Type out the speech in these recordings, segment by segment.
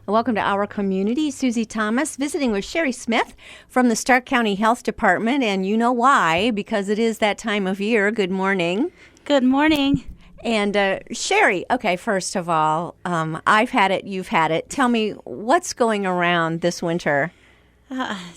Welcome to our community. Susie Thomas visiting with Sherry Smith from the Stark County Health Department. And you know why, because it is that time of year. Good morning. Good morning. And Sherry, okay, first of all, I've had it, you've had it. Tell me, what's going around this winter?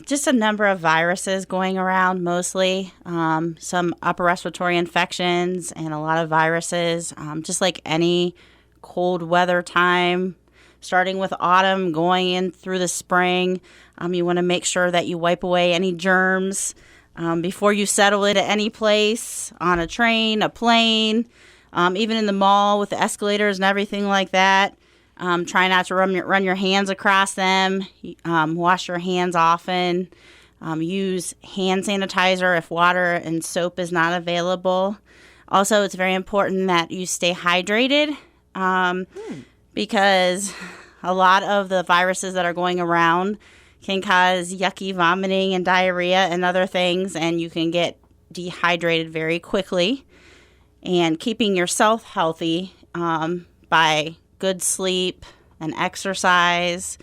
Just a number of viruses going around mostly. Some upper respiratory infections and a lot of viruses, just like any cold weather time. Starting with autumn, going in through the spring, you want to make sure that you wipe away any germs before you settle into any place, on a train, a plane, even in the mall with the escalators and everything like that. Try not to run your hands across them. Wash your hands often. Use hand sanitizer if water and soap is not available. Also, it's very important that you stay hydrated. Because a lot of the viruses that are going around can cause yucky vomiting and diarrhea and other things, and you can get dehydrated very quickly. And keeping yourself healthy by good sleep and exercise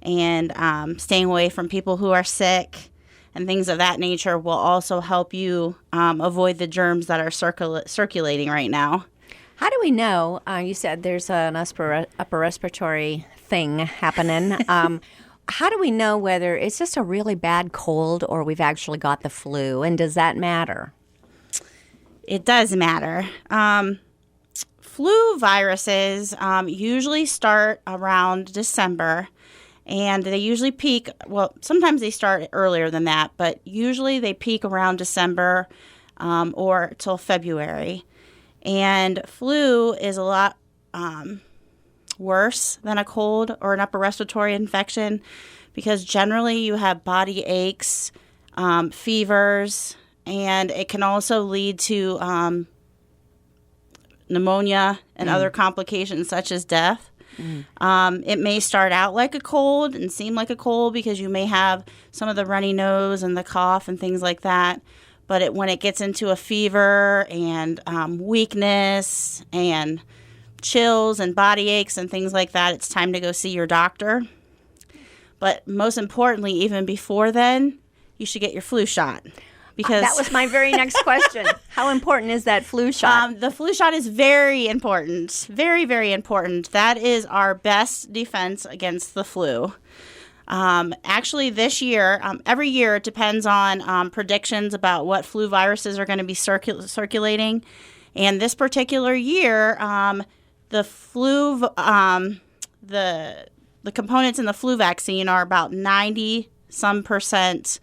and staying away from people who are sick and things of that nature will also help you avoid the germs that are circulating right now. How do we know? You said there's an upper respiratory thing happening. How do we know whether it's just a really bad cold or we've actually got the flu? And does that matter? It does matter. Flu viruses usually start around December, and they usually peak. Well, sometimes they start earlier than that, but usually they peak around December or till February. And flu is a lot worse than a cold or an upper respiratory infection because generally you have body aches, fevers, and it can also lead to pneumonia and other complications such as death. It may start out like a cold and seem like a cold because you may have some of the runny nose and the cough and things like that. But when it gets into a fever and weakness and chills and body aches and things like that, it's time to go see your doctor. But most importantly, even before then, you should get your flu shot. Because that was my very next question. How important is that flu shot? The flu shot is very important. Very, very important. That is our best defense against the flu. Actually, this year, every year it depends on predictions about what flu viruses are going to be circulating. And this particular year, the flu, the components in the flu vaccine are about 90%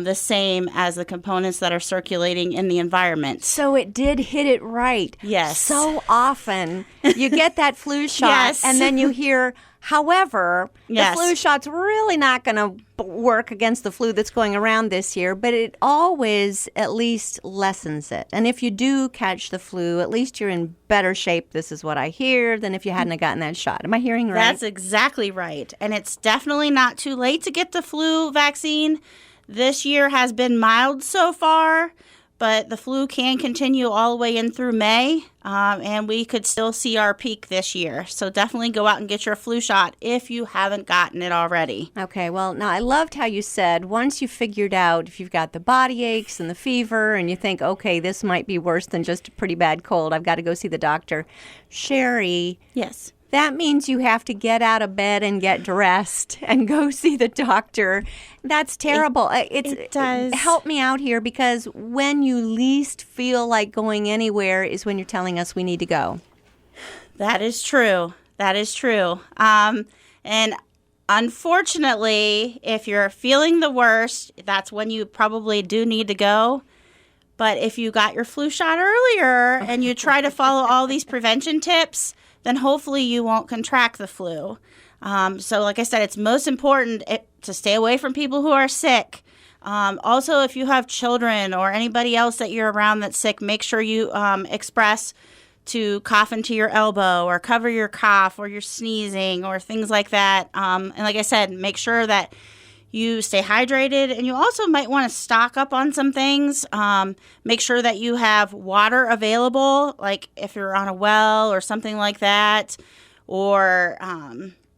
the same as the components that are circulating in the environment. So it did hit it right. Yes. So often you get that flu shot Yes. and then you hear, however, Yes. the flu shot's really not going to work against the flu that's going around this year, but it always at least lessens it. And if you do catch the flu, at least you're in better shape, this is what I hear, than if you hadn't have gotten that shot. Am I hearing right? That's exactly right. And it's definitely not too late to get the flu vaccine. This year has been mild so far, but the flu can continue all the way in through May, and we could still see our peak this year. So definitely go out and get your flu shot if you haven't gotten it already. Okay, well, now I loved how you said once you figured out if you've got the body aches and the fever and you think, okay, this might be worse than just a pretty bad cold, I've got to go see the doctor. Sherry. Yes. That means you have to get out of bed and get dressed and go see the doctor. That's terrible. It does. Help me out here, because when you least feel like going anywhere is when you're telling us we need to go. That is true. That is true. And unfortunately, if you're feeling the worst, that's when you probably do need to go. But if you got your flu shot earlier and you try to follow all these prevention tips, then hopefully you won't contract the flu. So like I said, it's most important to stay away from people who are sick. Also, if you have children or anybody else that you're around that's sick, make sure you express to cough into your elbow or cover your cough or your sneezing or things like that. And like I said, make sure that you stay hydrated, and you also might want to stock up on some things. Make sure that you have water available, like if you're on a well or something like that, or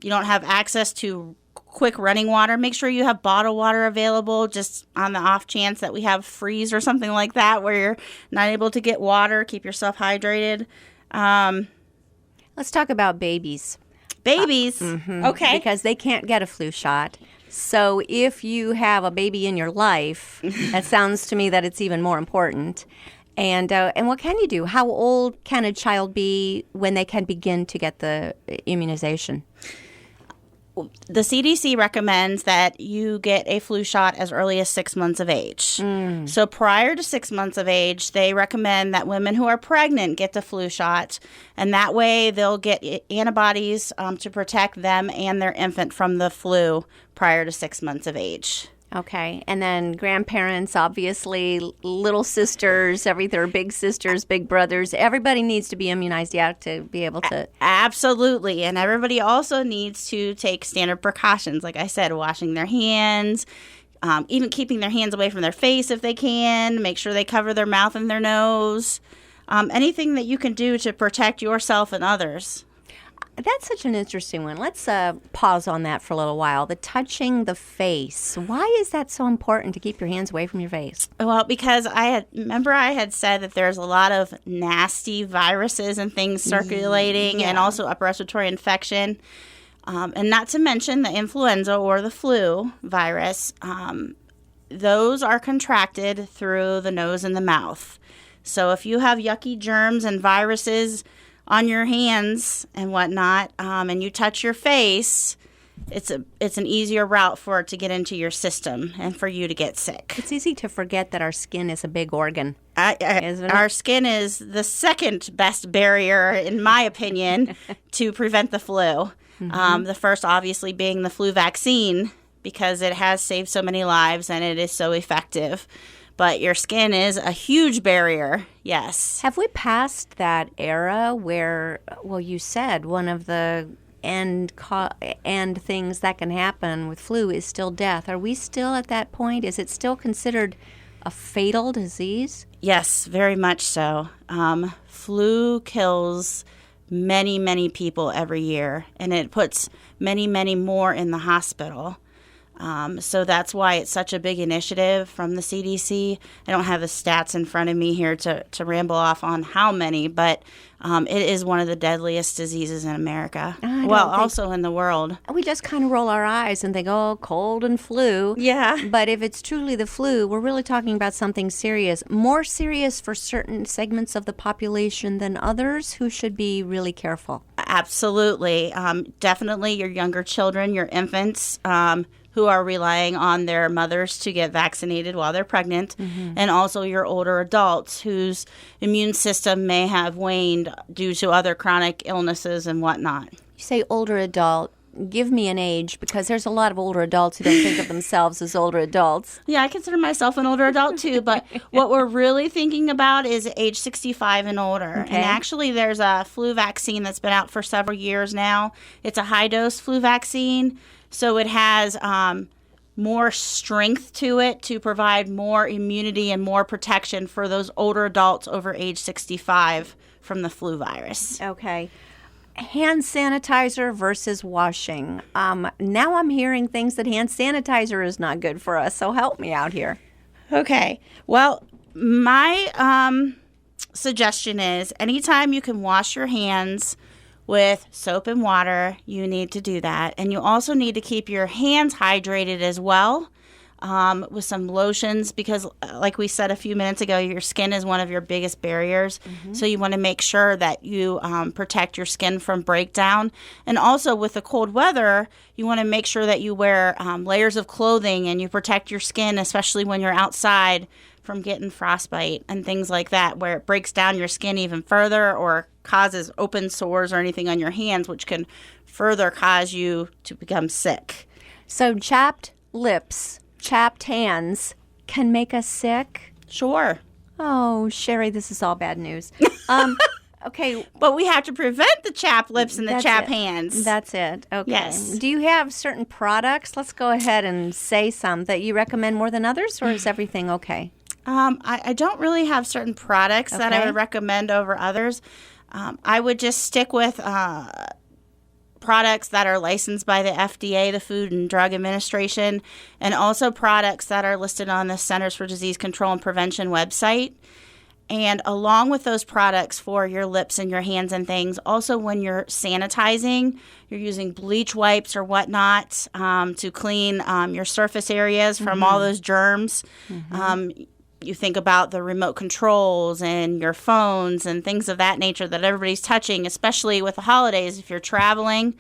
you don't have access to quick running water, make sure you have bottled water available, just on the off chance that we have freeze or something like that where you're not able to get water. Keep yourself hydrated. Let's talk about babies. Babies. Okay. Because they can't get a flu shot. So if you have a baby in your life, it sounds to me that it's even more important. And what can you do? How old can a child be when they can begin to get the immunization? The CDC recommends that you get a flu shot as early as 6 months of age. So prior to 6 months of age, they recommend that women who are pregnant get the flu shot. And that way they'll get antibodies to protect them and their infant from the flu prior to 6 months of age. Okay. And then grandparents, obviously, little sisters, their big sisters, big brothers. Everybody needs to be immunized, to be able to. Absolutely. And everybody also needs to take standard precautions. Like I said, washing their hands, even keeping their hands away from their face if they can. Make sure they cover their mouth and their nose. Anything that you can do to protect yourself and others. That's such an interesting one. Let's pause on that for a little while. The touching the face. Why is that so important to keep your hands away from your face? Well, because I had said that there's a lot of nasty viruses and things circulating and also upper respiratory infection. And not to mention the influenza or the flu virus. Those are contracted through the nose and the mouth. So if you have yucky germs and viruses on your hands and whatnot, and you touch your face, it's an easier route for it to get into your system and for you to get sick. It's easy to forget that our skin is a big organ. Our skin is the second best barrier, in my opinion, to prevent the flu. The first, obviously, being the flu vaccine, because it has saved so many lives and it is so effective. But your skin is a huge barrier, yes. Have we passed that era where, well, you said one of the end things that can happen with flu is still death. Are we still at that point? Is it still considered a fatal disease? Yes, very much so. Flu kills many, many people every year, and it puts many, many more in the hospital. So that's why it's such a big initiative from the CDC. I don't have the stats in front of me here to ramble off on how many, but it is one of the deadliest diseases in America. Also in the world. We just kind of roll our eyes and think, oh, cold and flu. Yeah. But if it's truly the flu, we're really talking about something serious, more serious for certain segments of the population than others who should be really careful. Absolutely. Definitely your younger children, your infants, who are relying on their mothers to get vaccinated while they're pregnant, and also your older adults whose immune system may have waned due to other chronic illnesses and whatnot. You say older adult. Give me an age, because there's a lot of older adults who don't think of themselves as older adults. Yeah, I consider myself an older adult too, but what we're really thinking about is age 65 and older. Okay. And actually there's a flu vaccine that's been out for several years now. It's a high-dose flu vaccine. So it has more strength to it to provide more immunity and more protection for those older adults over age 65 from the flu virus. Okay. Hand sanitizer versus washing. Now I'm hearing things that hand sanitizer is not good for us, so help me out here. Okay. Well, my suggestion is anytime you can wash your hands with soap and water, you need to do that. And you also need to keep your hands hydrated as well, with some lotions, because like we said a few minutes ago, your skin is one of your biggest barriers. So you want to make sure that you protect your skin from breakdown. And also with the cold weather, you want to make sure that you wear layers of clothing and you protect your skin, especially when you're outside, from getting frostbite and things like that, where it breaks down your skin even further or causes open sores or anything on your hands, which can further cause you to become sick. So chapped lips, chapped hands can make us sick? Sure. Oh, Sherry, this is all bad news. Okay. But we have to prevent the chapped lips and the chapped hands. That's it. Okay. Yes. Do you have certain products? Let's go ahead and say some that you recommend more than others, or is everything okay? I don't really have certain products that I would recommend over others. I would just stick with products that are licensed by the FDA, the Food and Drug Administration, and also products that are listed on the Centers for Disease Control and Prevention website. And along with those products for your lips and your hands and things, also when you're sanitizing, you're using bleach wipes or whatnot to clean your surface areas from all those germs. You think about the remote controls and your phones and things of that nature that everybody's touching, especially with the holidays. If you're traveling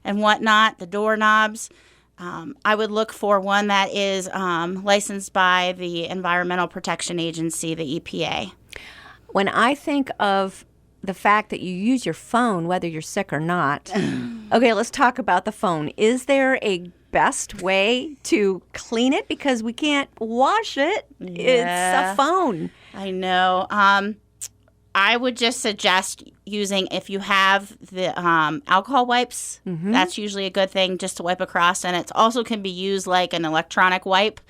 and whatnot, the doorknobs. I would look for one that is licensed by the Environmental Protection Agency, the EPA. When I think of the fact that you use your phone, whether you're sick or not, okay, let's talk about the phone. Is there a best way to clean it? Because we can't wash it. Yeah. It's a phone. I know. I would just suggest using, if you have the alcohol wipes, that's usually a good thing just to wipe across. And it also can be used like an electronic wipe.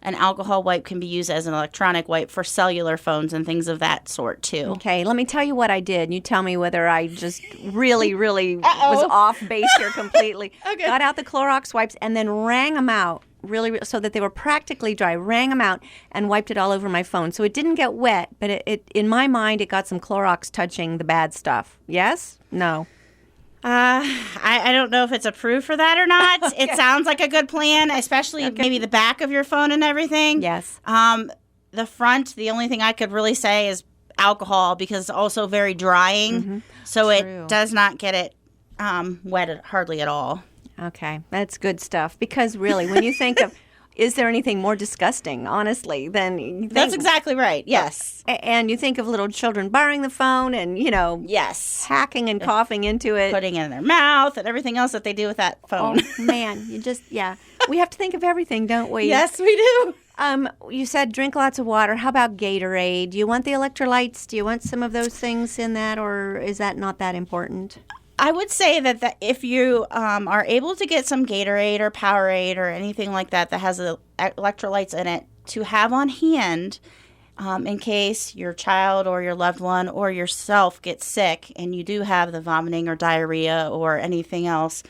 An alcohol wipe can be used as an electronic wipe for cellular phones and things of that sort, too. Okay, let me tell you what I did. You tell me whether I just really was off base here completely. Okay. Got out the Clorox wipes and then wrang them out really so that they were practically dry. Wrang them out and wiped it all over my phone. So it didn't get wet, but it in my mind, it got some Clorox touching the bad stuff. Yes? No. I don't know if it's approved for that or not. Okay. It sounds like a good plan, especially maybe the back of your phone and everything. Yes. The front, the only thing I could really say is alcohol because it's also very drying. So True. It does not get it wet hardly at all. Okay. That's good stuff. Because really, when you think of, is there anything more disgusting, honestly, than... That's exactly right. Yes. And you think of little children borrowing the phone and, yes, hacking and coughing into it. Putting it in their mouth and everything else that they do with that phone. Oh, man. We have to think of everything, don't we? Yes, we do. You said drink lots of water. How about Gatorade? Do you want the electrolytes? Do you want some of those things in that, or is that not that important? I would say that if you are able to get some Gatorade or Powerade or anything like that that has electrolytes in it to have on hand in case your child or your loved one or yourself gets sick and you do have the vomiting or diarrhea or anything else,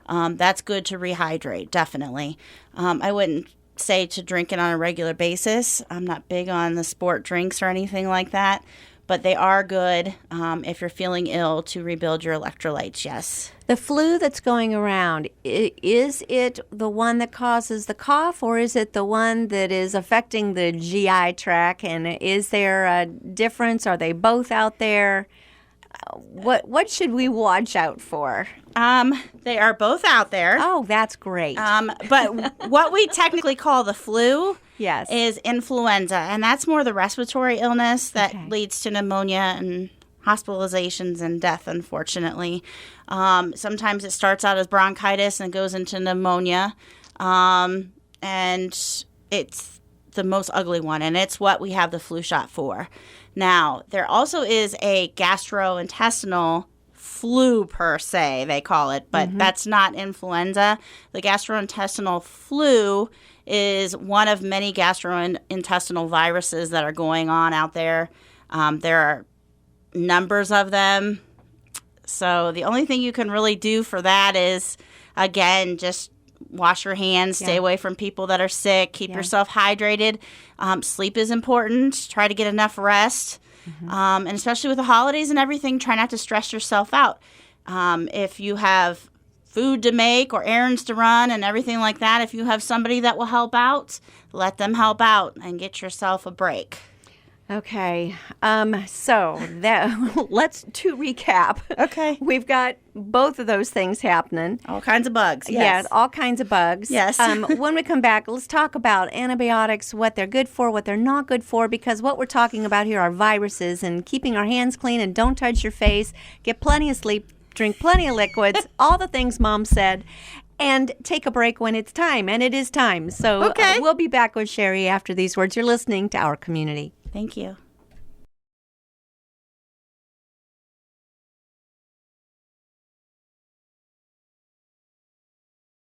that's good to rehydrate, definitely. I wouldn't say to drink it on a regular basis. I'm not big on the sport drinks or anything like that. But they are good if you're feeling ill to rebuild your electrolytes, yes. The flu that's going around, is it the one that causes the cough, or is it the one that is affecting the GI tract? And is there a difference? Are they both out there? What should we watch out for? They are both out there. Oh, that's great. But what we technically call the flu... Yes. Is influenza, and that's more the respiratory illness that leads to pneumonia and hospitalizations and death, unfortunately. Sometimes it starts out as bronchitis and goes into pneumonia, and it's the most ugly one, and it's what we have the flu shot for. Now, there also is a gastrointestinal flu per se, they call it, but that's not influenza. The gastrointestinal flu is one of many gastrointestinal viruses that are going on out there. There are numbers of them. So the only thing you can really do for that is, again, just wash your hands, stay away from people that are sick, keep yourself hydrated. Sleep is important. Try to get enough rest. And especially with the holidays and everything, try not to stress yourself out. If you have food to make or errands to run and everything like that, if you have somebody that will help out, let them help out and get yourself a break. Okay. So let's recap. Okay. We've got both of those things happening. All kinds of bugs. Yes. Yeah, all kinds of bugs. Yes. When we come back, let's talk about antibiotics, what they're good for, what they're not good for, because what we're talking about here are viruses and keeping our hands clean and don't touch your face, get plenty of sleep, drink plenty of liquids, all the things Mom said, and take a break when it's time. And it is time. So we'll be back with Sherry after these words. You're listening to Our Community. Thank you.